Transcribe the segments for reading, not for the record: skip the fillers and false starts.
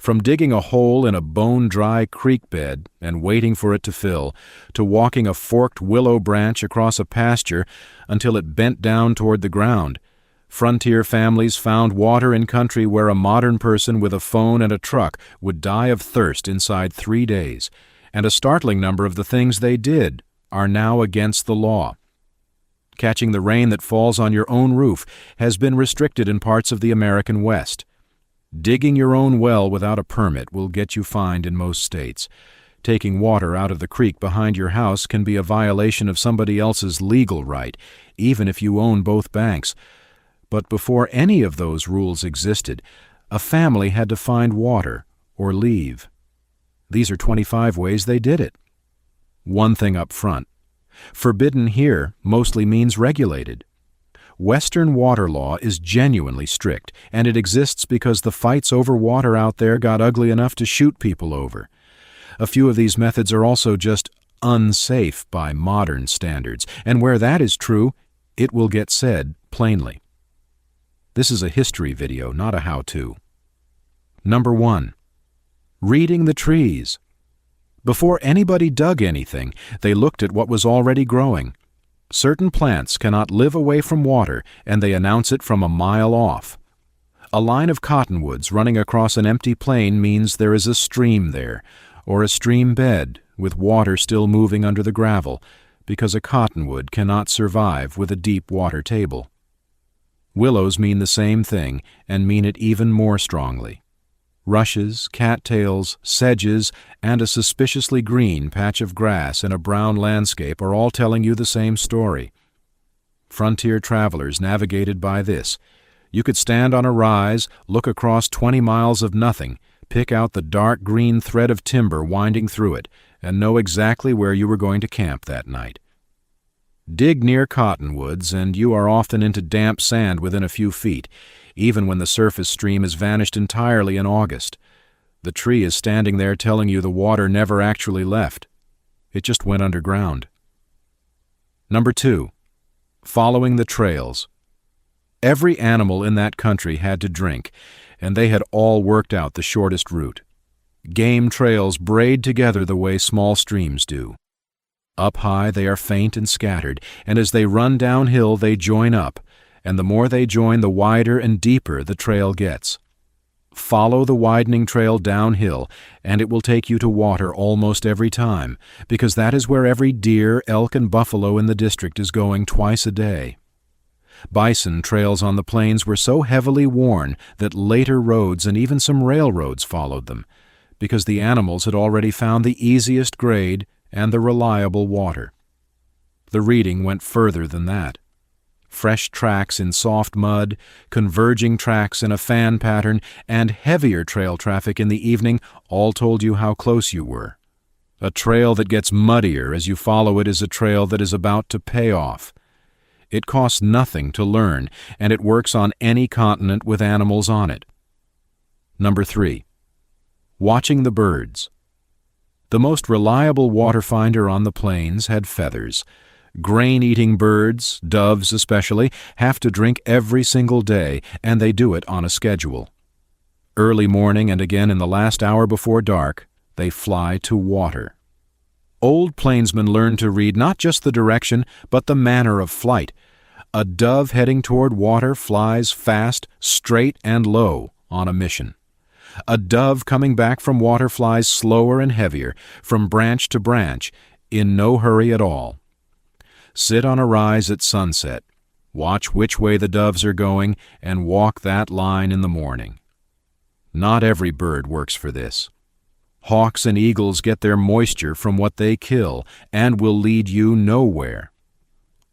From digging a hole in a bone-dry creek bed and waiting for it to fill, to walking a forked willow branch across a pasture until it bent down toward the ground, frontier families found water in country where a modern person with a phone and a truck would die of thirst inside 3 days, and a startling number of the things they did are now against the law. Catching the rain that falls on your own roof has been restricted in parts of the American West. Digging your own well without a permit will get you fined in most states. Taking water out of the creek behind your house can be a violation of somebody else's legal right, even if you own both banks. But before any of those rules existed, a family had to find water or leave. These are 25 ways they did it. One thing up front. Forbidden here mostly means regulated. Western water law is genuinely strict, and it exists because the fights over water out there got ugly enough to shoot people over. A few of these methods are also just unsafe by modern standards, and where that is true, it will get said plainly. This is a history video, not a how-to. Number 1. Reading the trees. Before anybody dug anything, they looked at what was already growing. Certain plants cannot live away from water, and they announce it from a mile off. A line of cottonwoods running across an empty plain means there is a stream there, or a stream bed with water still moving under the gravel, because a cottonwood cannot survive with a deep water table. Willows mean the same thing, and mean it even more strongly. Rushes, cattails, sedges, and a suspiciously green patch of grass in a brown landscape are all telling you the same story. Frontier travelers navigated by this. You could stand on a rise, look across 20 miles of nothing, pick out the dark green thread of timber winding through it, and know exactly where you were going to camp that night. Dig near cottonwoods, and you are often into damp sand within a few feet, even when the surface stream has vanished entirely in August. The tree is standing there telling you the water never actually left. It just went underground. Number 2. Following the trails. Every animal in that country had to drink, and they had all worked out the shortest route. Game trails braid together the way small streams do. Up high they are faint and scattered, and as they run downhill they join up, and the more they join, the wider and deeper the trail gets. Follow the widening trail downhill, and it will take you to water almost every time, because that is where every deer, elk, and buffalo in the district is going twice a day. Bison trails on the plains were so heavily worn that later roads and even some railroads followed them, because the animals had already found the easiest grade and the reliable water. The reading went further than that. Fresh tracks in soft mud, converging tracks in a fan pattern, and heavier trail traffic in the evening all told you how close you were. A trail that gets muddier as you follow it is a trail that is about to pay off. It costs nothing to learn, and it works on any continent with animals on it. Number 3. Watching the birds. The most reliable water finder on the plains had feathers. Grain-eating birds, doves especially, have to drink every single day, and they do it on a schedule. Early morning and again in the last hour before dark, they fly to water. Old plainsmen learned to read not just the direction, but the manner of flight. A dove heading toward water flies fast, straight, and low on a mission. A dove coming back from water flies slower and heavier, from branch to branch, in no hurry at all. Sit on a rise at sunset, watch which way the doves are going, and walk that line in the morning. Not every bird works for this. Hawks and eagles get their moisture from what they kill and will lead you nowhere.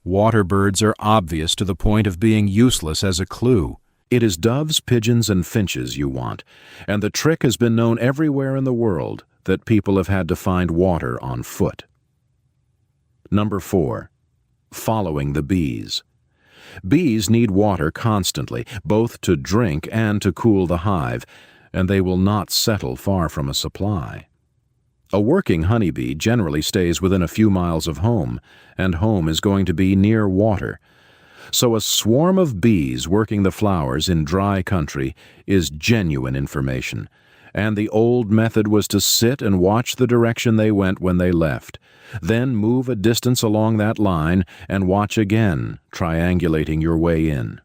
Water birds are obvious to the point of being useless as a clue. It is doves, pigeons, and finches you want, and the trick has been known everywhere in the world that people have had to find water on foot. Number 4. Following the bees. Bees need water constantly, both to drink and to cool the hive, and they will not settle far from a supply. A working honeybee generally stays within a few miles of home, and home is going to be near water. So a swarm of bees working the flowers in dry country is genuine information, and the old method was to sit and watch the direction they went when they left, then move a distance along that line and watch again, triangulating your way in.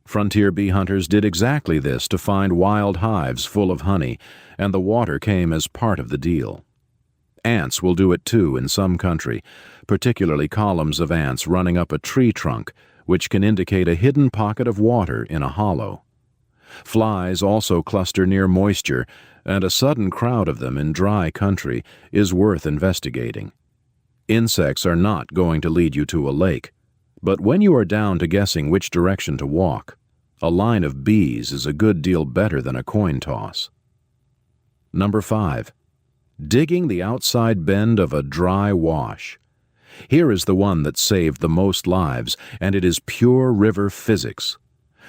Frontier bee hunters did exactly this to find wild hives full of honey, and the water came as part of the deal. Ants will do it too in some country, particularly columns of ants running up a tree trunk, which can indicate a hidden pocket of water in a hollow. Flies also cluster near moisture, and a sudden crowd of them in dry country is worth investigating. Insects are not going to lead you to a lake, but when you are down to guessing which direction to walk, a line of bees is a good deal better than a coin toss. Number 5. Digging the outside bend of a dry wash. Here is the one that saved the most lives, and it is pure river physics.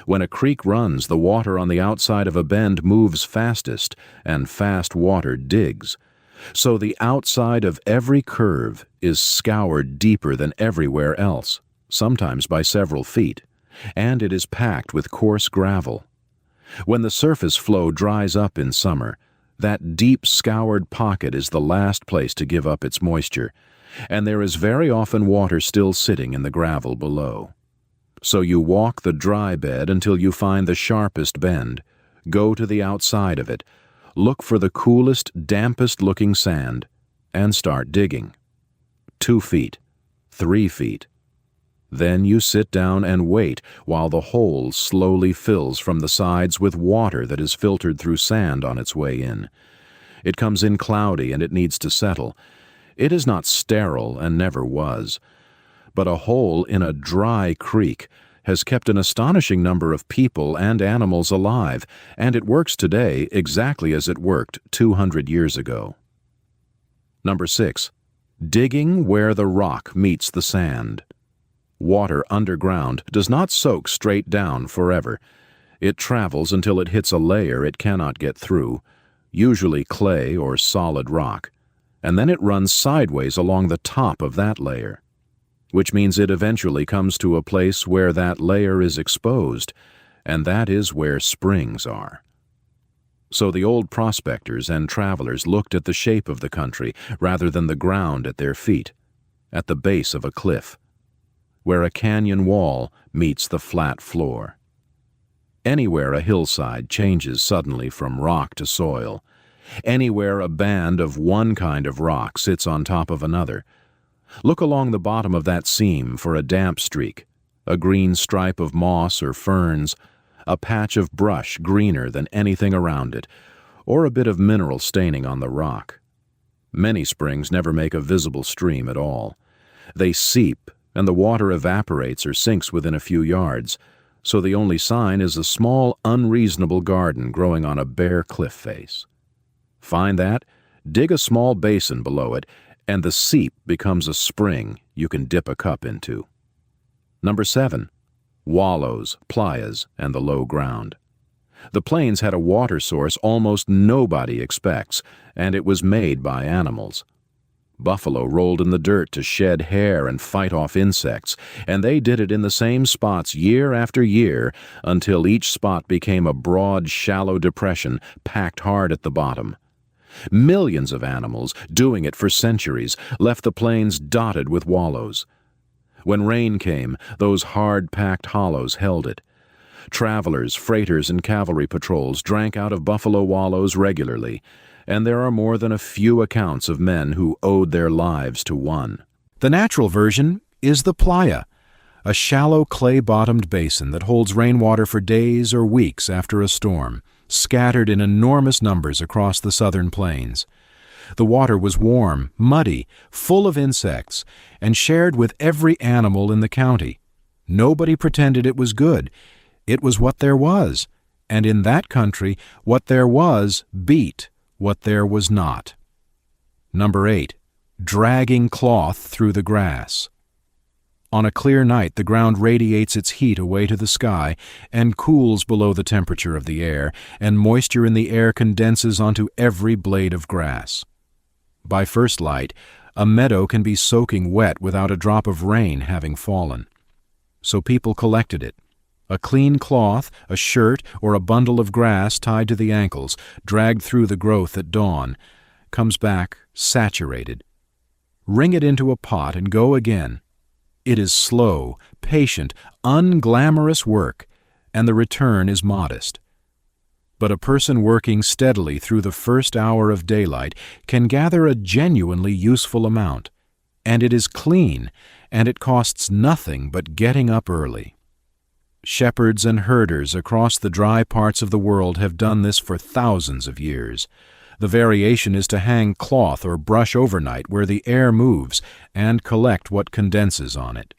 When a creek runs, the water on the outside of a bend moves fastest, and fast water digs. So the outside of every curve is scoured deeper than everywhere else, sometimes by several feet, and it is packed with coarse gravel. When the surface flow dries up in summer, that deep scoured pocket is the last place to give up its moisture, and there is very often water still sitting in the gravel below. So you walk the dry bed until you find the sharpest bend, go to the outside of it, look for the coolest, dampest-looking sand, and start digging. 2 feet, 3 feet. Then you sit down and wait while the hole slowly fills from the sides with water that is filtered through sand on its way in. It comes in cloudy and it needs to settle. It is not sterile and never was. But a hole in a dry creek has kept an astonishing number of people and animals alive, and it works today exactly as it worked 200 years ago. Number 6. Digging where the rock meets the sand. Water underground does not soak straight down forever. It travels until it hits a layer it cannot get through, usually clay or solid rock, and then it runs sideways along the top of that layer, which means it eventually comes to a place where that layer is exposed, and that is where springs are. So the old prospectors and travelers looked at the shape of the country rather than the ground at their feet, at the base of a cliff, where a canyon wall meets the flat floor. Anywhere a hillside changes suddenly from rock to soil, anywhere a band of one kind of rock sits on top of another, look along the bottom of that seam for a damp streak, a green stripe of moss or ferns, a patch of brush greener than anything around it, or a bit of mineral staining on the rock. Many springs never make a visible stream at all. They seep, and the water evaporates or sinks within a few yards, so the only sign is a small, unreasonable garden growing on a bare cliff face. Find that, dig a small basin below it, and the seep becomes a spring you can dip a cup into. Number 7. Wallows, playas, and the low ground. The plains had a water source almost nobody expects, and it was made by animals. Buffalo rolled in the dirt to shed hair and fight off insects, and they did it in the same spots year after year until each spot became a broad, shallow depression packed hard at the bottom. Millions of animals, doing it for centuries, left the plains dotted with wallows. When rain came, those hard-packed hollows held it. Travelers, freighters, and cavalry patrols drank out of buffalo wallows regularly, and there are more than a few accounts of men who owed their lives to one. The natural version is the playa, a shallow clay-bottomed basin that holds rainwater for days or weeks after a storm, scattered in enormous numbers across the southern plains. The water was warm, muddy, full of insects, and shared with every animal in the county. Nobody pretended it was good. It was what there was, and in that country, what there was beat what there was not. Number 8. Dragging cloth through the grass. On a clear night, the ground radiates its heat away to the sky and cools below the temperature of the air, and moisture in the air condenses onto every blade of grass. By first light, a meadow can be soaking wet without a drop of rain having fallen. So people collected it, A clean cloth, a shirt, or a bundle of grass tied to the ankles, dragged through the growth at dawn, comes back saturated. Wring it into a pot and go again. It is slow, patient, unglamorous work, and the return is modest. But a person working steadily through the first hour of daylight can gather a genuinely useful amount, and it is clean, and it costs nothing but getting up early. Shepherds and herders across the dry parts of the world have done this for thousands of years. The variation is to hang cloth or brush overnight where the air moves and collect what condenses on it.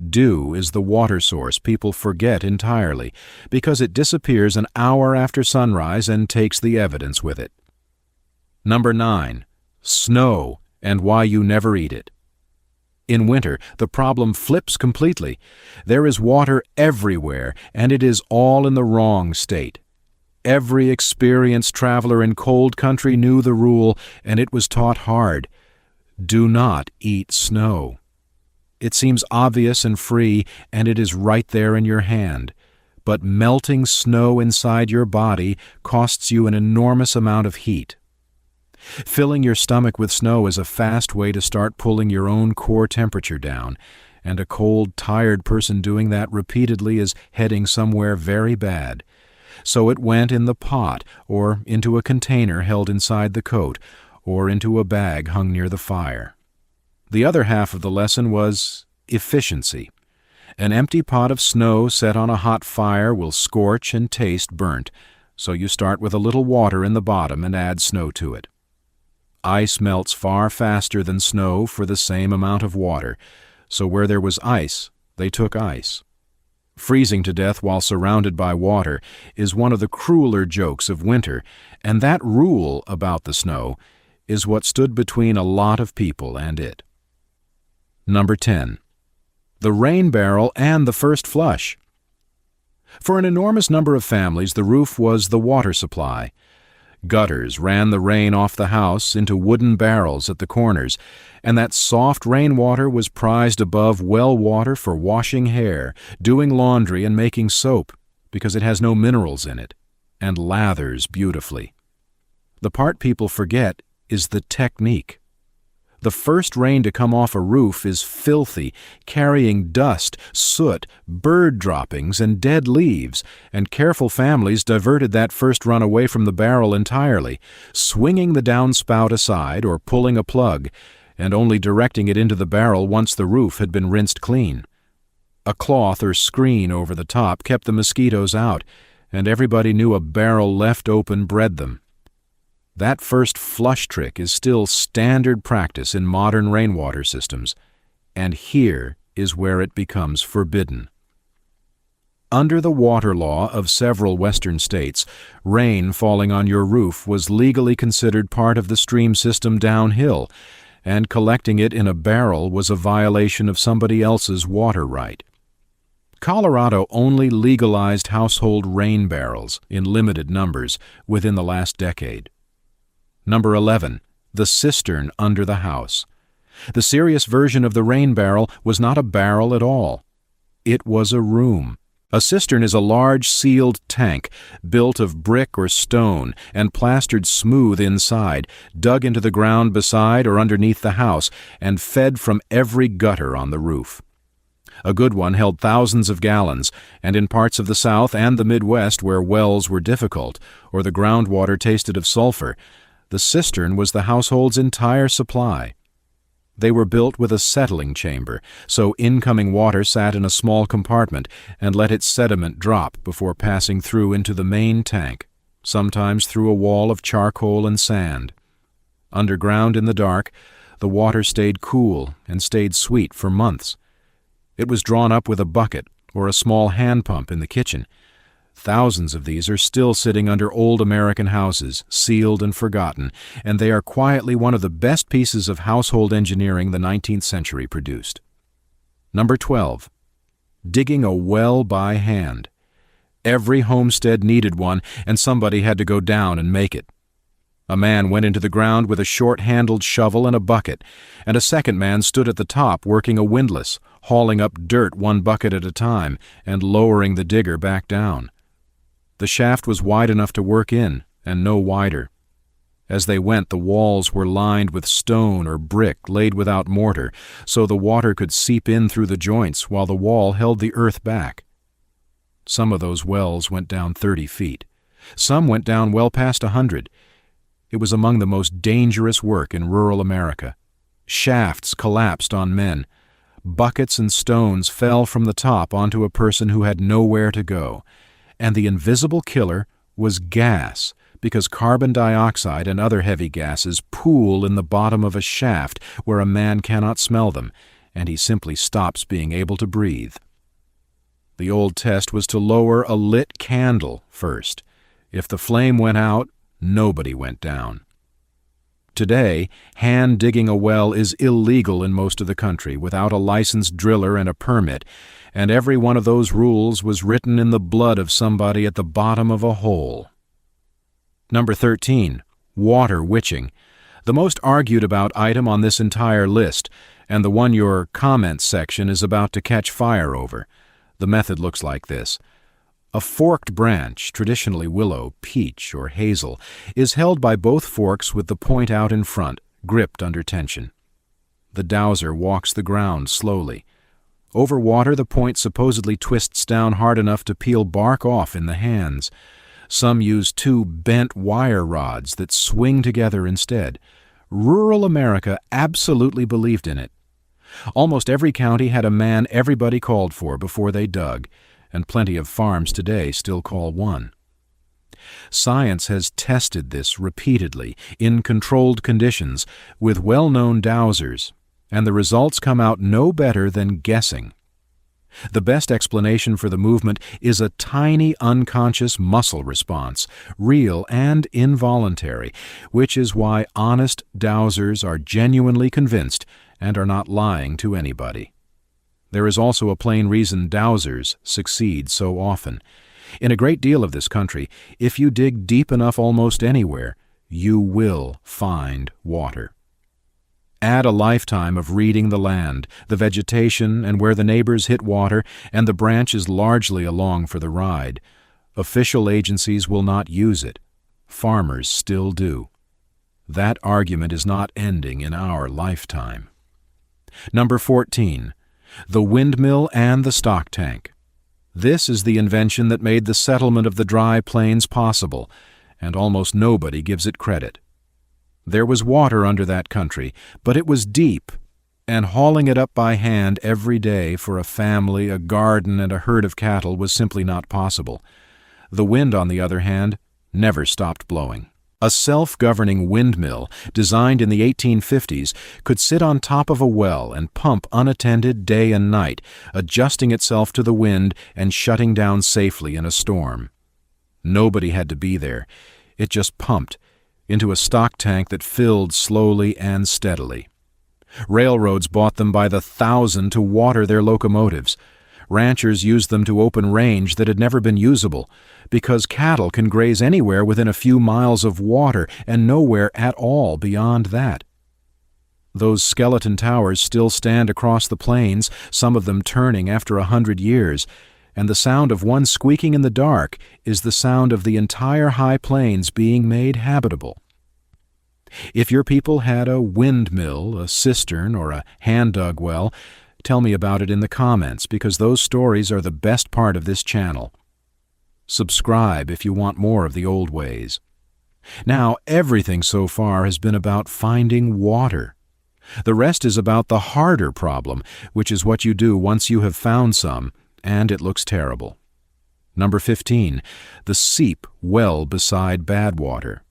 Dew is the water source people forget entirely because it disappears an hour after sunrise and takes the evidence with it. Number 9. Snow and why you never eat it. In winter, the problem flips completely. There is water everywhere, and it is all in the wrong state. Every experienced traveler in cold country knew the rule, and it was taught hard. Do not eat snow. It seems obvious and free, and it is right there in your hand. But melting snow inside your body costs you an enormous amount of heat. Filling your stomach with snow is a fast way to start pulling your own core temperature down, and a cold, tired person doing that repeatedly is heading somewhere very bad. So it went in the pot, or into a container held inside the coat, or into a bag hung near the fire. The other half of the lesson was efficiency. An empty pot of snow set on a hot fire will scorch and taste burnt, so you start with a little water in the bottom and add snow to it. Ice melts far faster than snow for the same amount of water, so where there was ice, they took ice. Freezing to death while surrounded by water is one of the crueler jokes of winter, and that rule about the snow is what stood between a lot of people and it. Number 10. The rain barrel and the first flush. For an enormous number of families, the roof was the water supply. Gutters ran the rain off the house into wooden barrels at the corners, and that soft rainwater was prized above well water for washing hair, doing laundry, and making soap, because it has no minerals in it, and lathers beautifully. The part people forget is the technique. The first rain to come off a roof is filthy, carrying dust, soot, bird droppings, and dead leaves, and careful families diverted that first run away from the barrel entirely, swinging the downspout aside or pulling a plug, and only directing it into the barrel once the roof had been rinsed clean. A cloth or screen over the top kept the mosquitoes out, and everybody knew a barrel left open bred them. That first flush trick is still standard practice in modern rainwater systems, and here is where it becomes forbidden. Under the water law of several western states, rain falling on your roof was legally considered part of the stream system downhill, and collecting it in a barrel was a violation of somebody else's water right. Colorado only legalized household rain barrels in limited numbers within the last decade. Number 11. The cistern under the house. The serious version of the rain barrel was not a barrel at all. It was a room. A cistern is a large sealed tank built of brick or stone and plastered smooth inside, dug into the ground beside or underneath the house, and fed from every gutter on the roof. A good one held thousands of gallons, and in parts of the South and the Midwest where wells were difficult or the groundwater tasted of sulfur, the cistern was the household's entire supply. They were built with a settling chamber, so incoming water sat in a small compartment and let its sediment drop before passing through into the main tank, sometimes through a wall of charcoal and sand. Underground in the dark, the water stayed cool and stayed sweet for months. It was drawn up with a bucket or a small hand pump in the kitchen. Thousands of these are still sitting under old American houses, sealed and forgotten, and they are quietly one of the best pieces of household engineering the 19th century produced. Number 12. Digging a well by hand. Every homestead needed one, and somebody had to go down and make it. A man went into the ground with a short-handled shovel and a bucket, and a second man stood at the top working a windlass, hauling up dirt one bucket at a time and lowering the digger back down. The shaft was wide enough to work in, and no wider. As they went, the walls were lined with stone or brick laid without mortar, so the water could seep in through the joints while the wall held the earth back. Some of those wells went down 30 feet. Some went down well past 100. It was among the most dangerous work in rural America. Shafts collapsed on men. Buckets and stones fell from the top onto a person who had nowhere to go. And the invisible killer was gas, because carbon dioxide and other heavy gases pool in the bottom of a shaft where a man cannot smell them, and he simply stops being able to breathe. The old test was to lower a lit candle first. If the flame went out, nobody went down. Today, hand-digging a well is illegal in most of the country without a licensed driller and a permit, and every one of those rules was written in the blood of somebody at the bottom of a hole. Number 13, water witching. The most argued about item on this entire list, and the one your comments section is about to catch fire over. The method looks like this. A forked branch, traditionally willow, peach, or hazel, is held by both forks with the point out in front, gripped under tension. The dowser walks the ground slowly. Over water, the point supposedly twists down hard enough to peel bark off in the hands. Some use 2 bent wire rods that swing together instead. Rural America absolutely believed in it. Almost every county had a man everybody called for before they dug, and plenty of farms today still call one. Science has tested this repeatedly in controlled conditions with well-known dowsers, and the results come out no better than guessing. The best explanation for the movement is a tiny unconscious muscle response, real and involuntary, which is why honest dowsers are genuinely convinced and are not lying to anybody. There is also a plain reason dowsers succeed so often. In a great deal of this country, if you dig deep enough almost anywhere, you will find water. Add a lifetime of reading the land, the vegetation, and where the neighbors hit water, and the branch is largely along for the ride. Official agencies will not use it. Farmers still do. That argument is not ending in our lifetime. Number 14. The windmill and the stock tank. This is the invention that made the settlement of the Dry Plains possible, and almost nobody gives it credit. There was water under that country, but it was deep, and hauling it up by hand every day for a family, a garden, and a herd of cattle was simply not possible. The wind, on the other hand, never stopped blowing. A self-governing windmill, designed in the 1850s, could sit on top of a well and pump unattended day and night, adjusting itself to the wind and shutting down safely in a storm. Nobody had to be there. It just pumped into a stock tank that filled slowly and steadily. Railroads bought them by the thousand to water their locomotives. Ranchers used them to open range that had never been usable, because cattle can graze anywhere within a few miles of water and nowhere at all beyond that. Those skeleton towers still stand across the plains, some of them turning after 100 years, and the sound of one squeaking in the dark is the sound of the entire high plains being made habitable. If your people had a windmill, a cistern, or a hand-dug well, tell me about it in the comments, because those stories are the best part of this channel. Subscribe if you want more of the old ways. Now, everything so far has been about finding water. The rest is about the harder problem, which is what you do once you have found some, and it looks terrible. Number 15, the seep well beside bad water.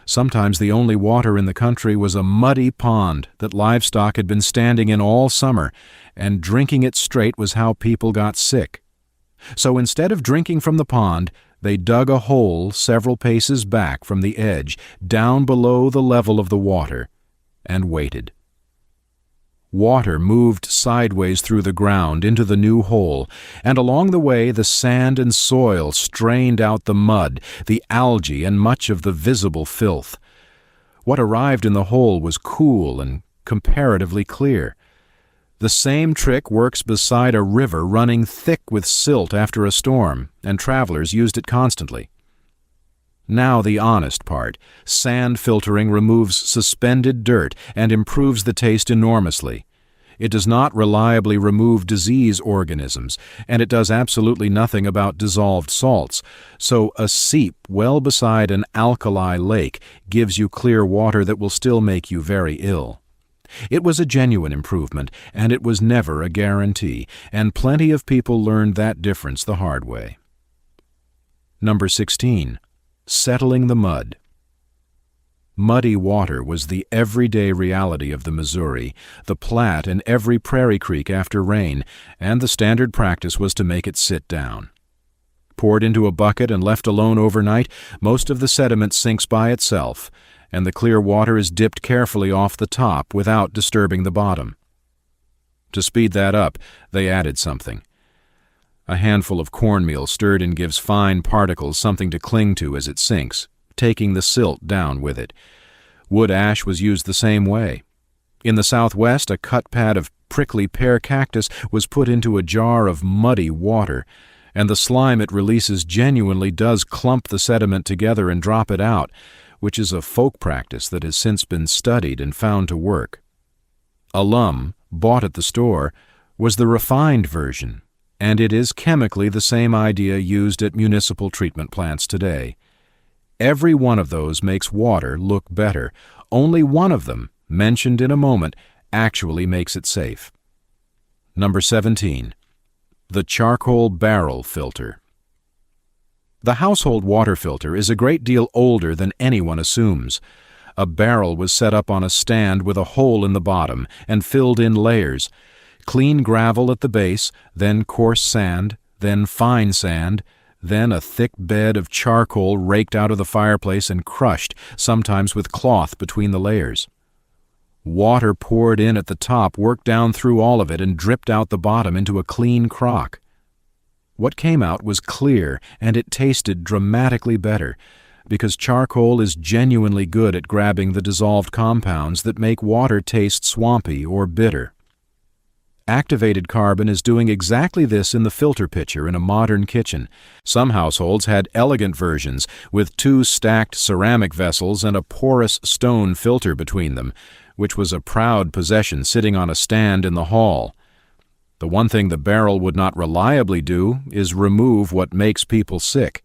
Sometimes the only water in the country was a muddy pond that livestock had been standing in all summer, and drinking it straight was how people got sick. So instead of drinking from the pond, they dug a hole several paces back from the edge, down below the level of the water, and waited. Water moved sideways through the ground into the new hole, and along the way the sand and soil strained out the mud, the algae, and much of the visible filth. What arrived in the hole was cool and comparatively clear. The same trick works beside a river running thick with silt after a storm, and travelers used it constantly. Now the honest part. Sand filtering removes suspended dirt and improves the taste enormously. It does not reliably remove disease organisms, and it does absolutely nothing about dissolved salts, so a seep well beside an alkali lake gives you clear water that will still make you very ill. It was a genuine improvement, and it was never a guarantee, and plenty of people learned that difference the hard way. Number 16. Settling the mud. Muddy water was the everyday reality of the Missouri, the Platte, and every prairie creek after rain, and the standard practice was to make it sit down. Poured into a bucket and left alone overnight, most of the sediment sinks by itself, and the clear water is dipped carefully off the top without disturbing the bottom. To speed that up, they added something. A handful of cornmeal stirred in gives fine particles something to cling to as it sinks, taking the silt down with it. Wood ash was used the same way. In the Southwest, a cut pad of prickly pear cactus was put into a jar of muddy water, and the slime it releases genuinely does clump the sediment together and drop it out, which is a folk practice that has since been studied and found to work. Alum, bought at the store, was the refined version, and it is chemically the same idea used at municipal treatment plants today. Every one of those makes water look better. Only one of them, mentioned in a moment, actually makes it safe. Number 17. The charcoal barrel filter. The household water filter is a great deal older than anyone assumes. A barrel was set up on a stand with a hole in the bottom and filled in layers. Clean gravel at the base, then coarse sand, then fine sand, then a thick bed of charcoal raked out of the fireplace and crushed, sometimes with cloth between the layers. Water poured in at the top worked down through all of it and dripped out the bottom into a clean crock. What came out was clear, and it tasted dramatically better, because charcoal is genuinely good at grabbing the dissolved compounds that make water taste swampy or bitter. Activated carbon is doing exactly this in the filter pitcher in a modern kitchen. Some households had elegant versions with 2 stacked ceramic vessels and a porous stone filter between them, which was a proud possession sitting on a stand in the hall. The one thing the barrel would not reliably do is remove what makes people sick.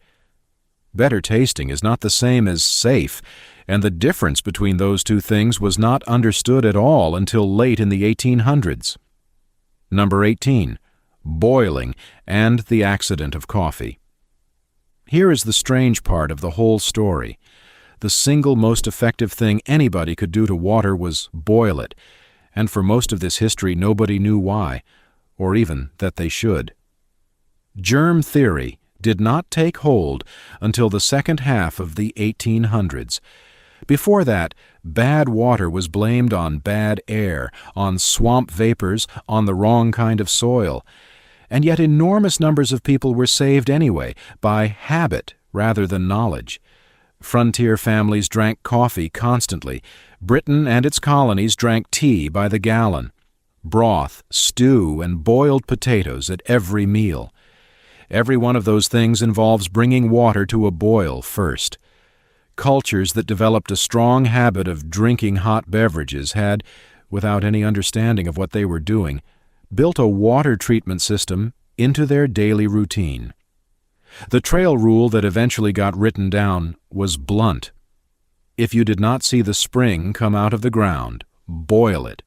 Better tasting is not the same as safe, and the difference between those two things was not understood at all until late in the 1800s. Number 18. Boiling and the accident of coffee. Here is the strange part of the whole story. The single most effective thing anybody could do to water was boil it, and for most of this history nobody knew why, or even that they should. Germ theory did not take hold until the second half of the 1800s. Before that, bad water was blamed on bad air, on swamp vapors, on the wrong kind of soil, and yet enormous numbers of people were saved anyway, by habit rather than knowledge. Frontier families drank coffee constantly. Britain and its colonies drank tea by the gallon. Broth, stew, and boiled potatoes at every meal. Every one of those things involves bringing water to a boil first. Cultures that developed a strong habit of drinking hot beverages had, without any understanding of what they were doing, built a water treatment system into their daily routine. The trail rule that eventually got written down was blunt. If you did not see the spring come out of the ground, boil it.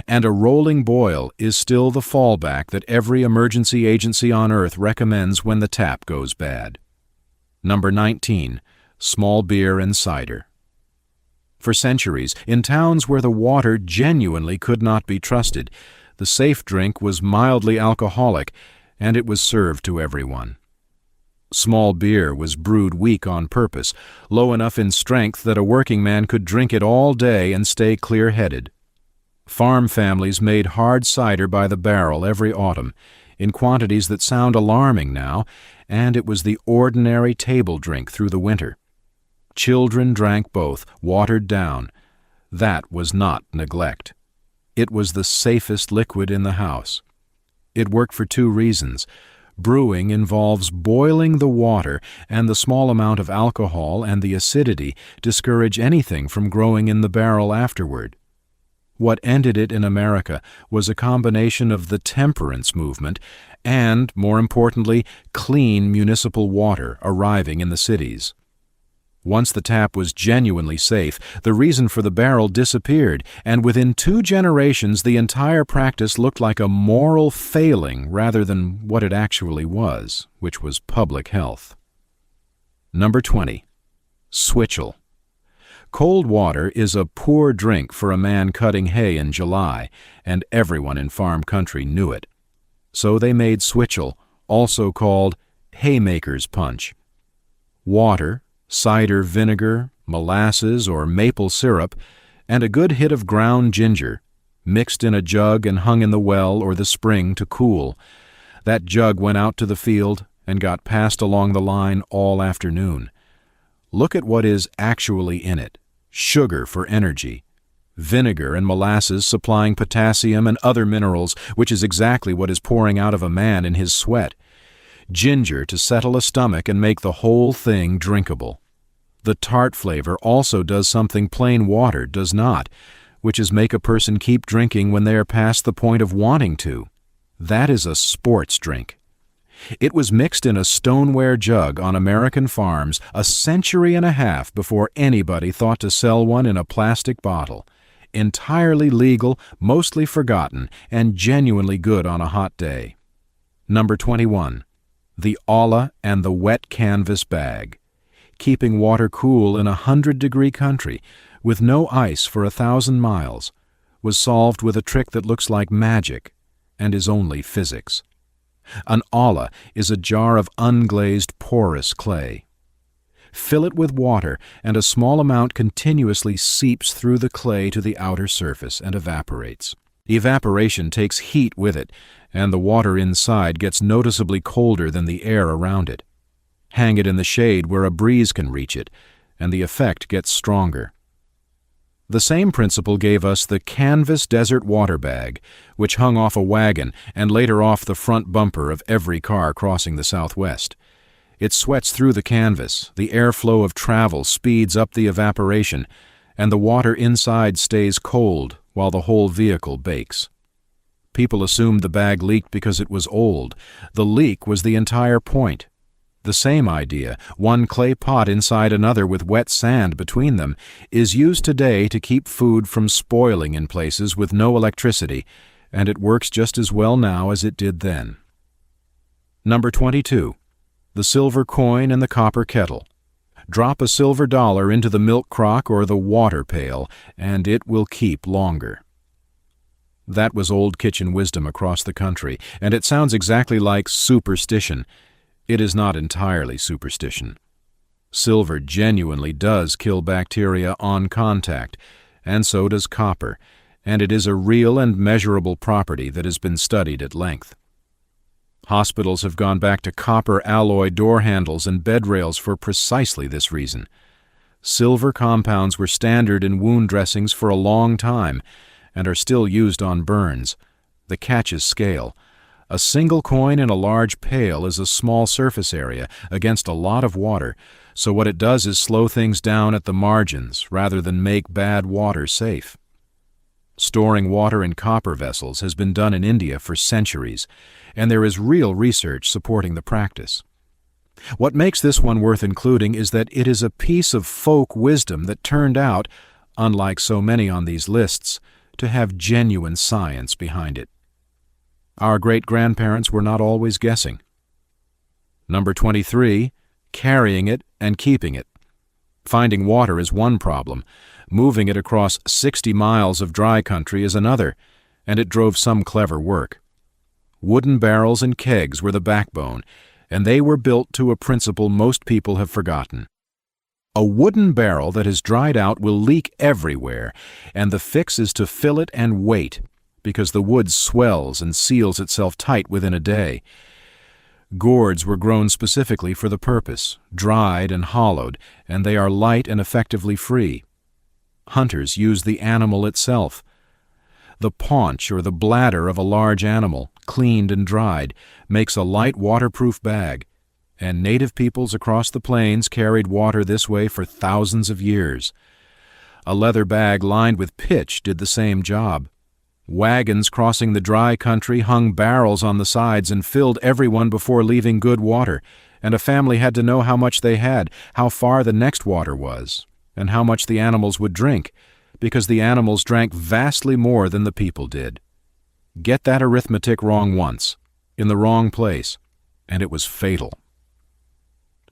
And a rolling boil is still the fallback that every emergency agency on Earth recommends when the tap goes bad. Number 19. Small beer and cider. For centuries, in towns where the water genuinely could not be trusted, the safe drink was mildly alcoholic, and it was served to everyone. Small beer was brewed weak on purpose, low enough in strength that a working man could drink it all day and stay clear-headed. Farm families made hard cider by the barrel every autumn, in quantities that sound alarming now, and it was the ordinary table drink through the winter. Children drank both, watered down. That was not neglect. It was the safest liquid in the house. It worked for two reasons. Brewing involves boiling the water, and the small amount of alcohol and the acidity discourage anything from growing in the barrel afterward. What ended it in America was a combination of the temperance movement and, more importantly, clean municipal water arriving in the cities. Once the tap was genuinely safe, the reason for the barrel disappeared, and within 2 generations the entire practice looked like a moral failing rather than what it actually was, which was public health. Number 20. Switchel. Cold water is a poor drink for a man cutting hay in July, and everyone in farm country knew it. So they made switchel, also called haymaker's punch. Water, cider vinegar, molasses or maple syrup, and a good hit of ground ginger, mixed in a jug and hung in the well or the spring to cool. That jug went out to the field and got passed along the line all afternoon. Look at what is actually in it. Sugar for energy. Vinegar and molasses supplying potassium and other minerals, which is exactly what is pouring out of a man in his sweat. Ginger to settle a stomach and make the whole thing drinkable. The tart flavor also does something plain water does not, which is make a person keep drinking when they are past the point of wanting to. That is a sports drink. It was mixed in a stoneware jug on American farms a century and a half before anybody thought to sell one in a plastic bottle. Entirely legal, mostly forgotten, and genuinely good on a hot day. Number 21. The olla and the wet canvas bag. Keeping water cool in a 100-degree country, with no ice for 1,000 miles, was solved with a trick that looks like magic, and is only physics. An olla is a jar of unglazed porous clay. Fill it with water, and a small amount continuously seeps through the clay to the outer surface and evaporates. Evaporation takes heat with it, and the water inside gets noticeably colder than the air around it. Hang it in the shade where a breeze can reach it, and the effect gets stronger. The same principle gave us the canvas desert water bag, which hung off a wagon and later off the front bumper of every car crossing the Southwest. It sweats through the canvas, the airflow of travel speeds up the evaporation, and the water inside stays cold while the whole vehicle bakes. People assumed the bag leaked because it was old. The leak was the entire point. The same idea, one clay pot inside another with wet sand between them, is used today to keep food from spoiling in places with no electricity, and it works just as well now as it did then. Number 22. The silver coin and the copper kettle. Drop a silver dollar into the milk crock or the water pail, and it will keep longer. That was old kitchen wisdom across the country, and it sounds exactly like superstition. It is not entirely superstition. Silver genuinely does kill bacteria on contact, and so does copper, and it is a real and measurable property that has been studied at length. Hospitals have gone back to copper alloy door handles and bed rails for precisely this reason. Silver compounds were standard in wound dressings for a long time and are still used on burns. The catch is scale. A single coin in a large pail is a small surface area against a lot of water, so what it does is slow things down at the margins rather than make bad water safe. Storing water in copper vessels has been done in India for centuries, and there is real research supporting the practice. What makes this one worth including is that it is a piece of folk wisdom that turned out, unlike so many on these lists, to have genuine science behind it. Our great-grandparents were not always guessing. Number 23, carrying it and keeping it. Finding water is one problem. Moving it across 60 miles of dry country is another, and it drove some clever work. Wooden barrels and kegs were the backbone, and they were built to a principle most people have forgotten. A wooden barrel that has dried out will leak everywhere, and the fix is to fill it and wait, because the wood swells and seals itself tight within a day. Gourds were grown specifically for the purpose, dried and hollowed, and they are light and effectively free. Hunters use the animal itself. The paunch or the bladder of a large animal, cleaned and dried, makes a light waterproof bag, and native peoples across the plains carried water this way for thousands of years. A leather bag lined with pitch did the same job. Wagons crossing the dry country hung barrels on the sides and filled everyone before leaving good water, and a family had to know how much they had, how far the next water was, and how much the animals would drink, because the animals drank vastly more than the people did. Get that arithmetic wrong once, in the wrong place, and it was fatal.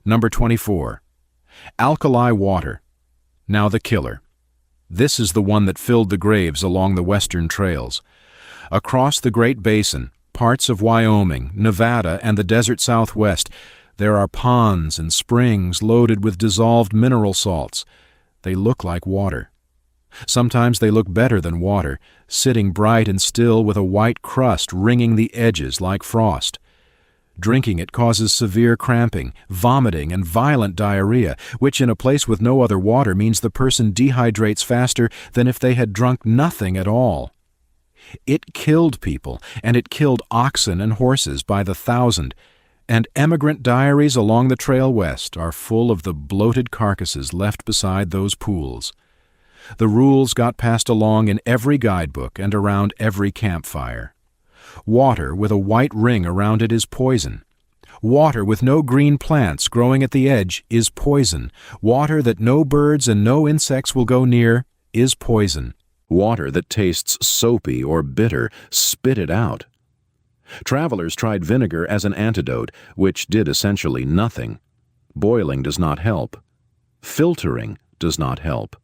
Number 24. Alkali water. Now the killer. This is the one that filled the graves along the western trails. Across the Great Basin, parts of Wyoming, Nevada, and the desert Southwest, there are ponds and springs loaded with dissolved mineral salts. They look like water. Sometimes they look better than water, sitting bright and still with a white crust ringing the edges like frost. Drinking it causes severe cramping, vomiting, and violent diarrhea, which in a place with no other water means the person dehydrates faster than if they had drunk nothing at all. It killed people, and it killed oxen and horses by the thousand, and emigrant diaries along the trail west are full of the bloated carcasses left beside those pools. The rules got passed along in every guidebook and around every campfire. Water with a white ring around it is poison. Water with no green plants growing at the edge is poison. Water that no birds and no insects will go near is poison. Water that tastes soapy or bitter, spit it out. Travelers tried vinegar as an antidote, which did essentially nothing. Boiling does not help. Filtering does not help.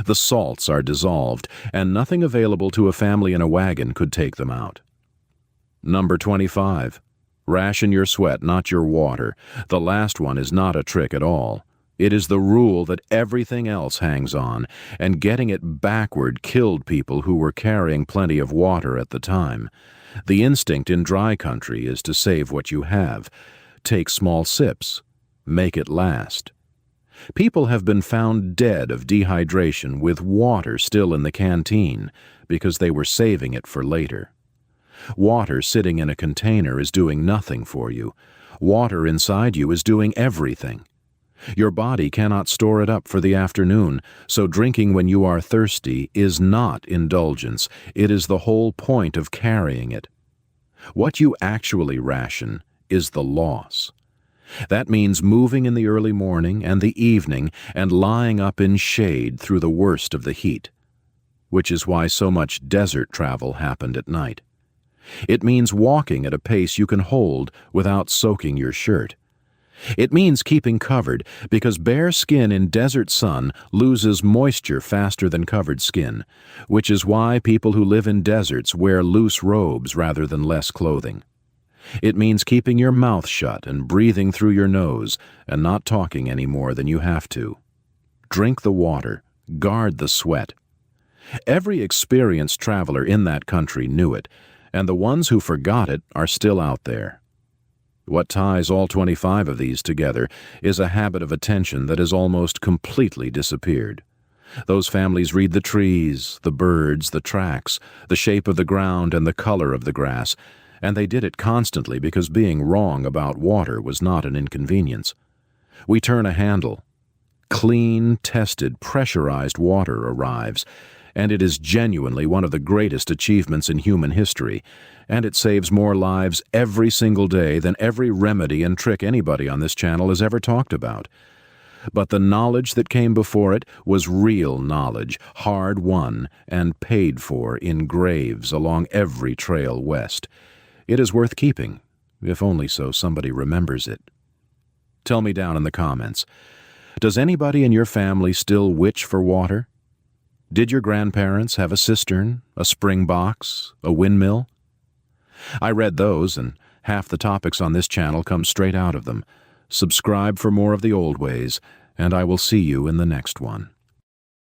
The salts are dissolved, and nothing available to a family in a wagon could take them out. Number 25. Ration your sweat, not your water. The last one is not a trick at all. It is the rule that everything else hangs on, and getting it backward killed people who were carrying plenty of water at the time. The instinct in dry country is to save what you have. Take small sips. Make it last. People have been found dead of dehydration with water still in the canteen because they were saving it for later. Water sitting in a container is doing nothing for you. Water inside you is doing everything. Your body cannot store it up for the afternoon, so drinking when you are thirsty is not indulgence. It is the whole point of carrying it. What you actually ration is the loss. That means moving in the early morning and the evening and lying up in shade through the worst of the heat, which is why so much desert travel happened at night. It means walking at a pace you can hold without soaking your shirt. It means keeping covered, because bare skin in desert sun loses moisture faster than covered skin, which is why people who live in deserts wear loose robes rather than less clothing. It means keeping your mouth shut and breathing through your nose and not talking any more than you have to. Drink the water. Guard the sweat. Every experienced traveler in that country knew it, and the ones who forgot it are still out there. What ties all 25 of these together is a habit of attention that has almost completely disappeared. Those families read the trees, the birds, the tracks, the shape of the ground, and the color of the grass, and they did it constantly because being wrong about water was not an inconvenience. We turn a handle. Clean, tested, pressurized water arrives, and it is genuinely one of the greatest achievements in human history, and it saves more lives every single day than every remedy and trick anybody on this channel has ever talked about. But the knowledge that came before it was real knowledge, hard-won and paid for in graves along every trail west. It is worth keeping, if only so somebody remembers it. Tell me down in the comments, does anybody in your family still witch for water? Did your grandparents have a cistern, a spring box, a windmill? I read those, and half the topics on this channel come straight out of them. Subscribe for more of the old ways, and I will see you in the next one.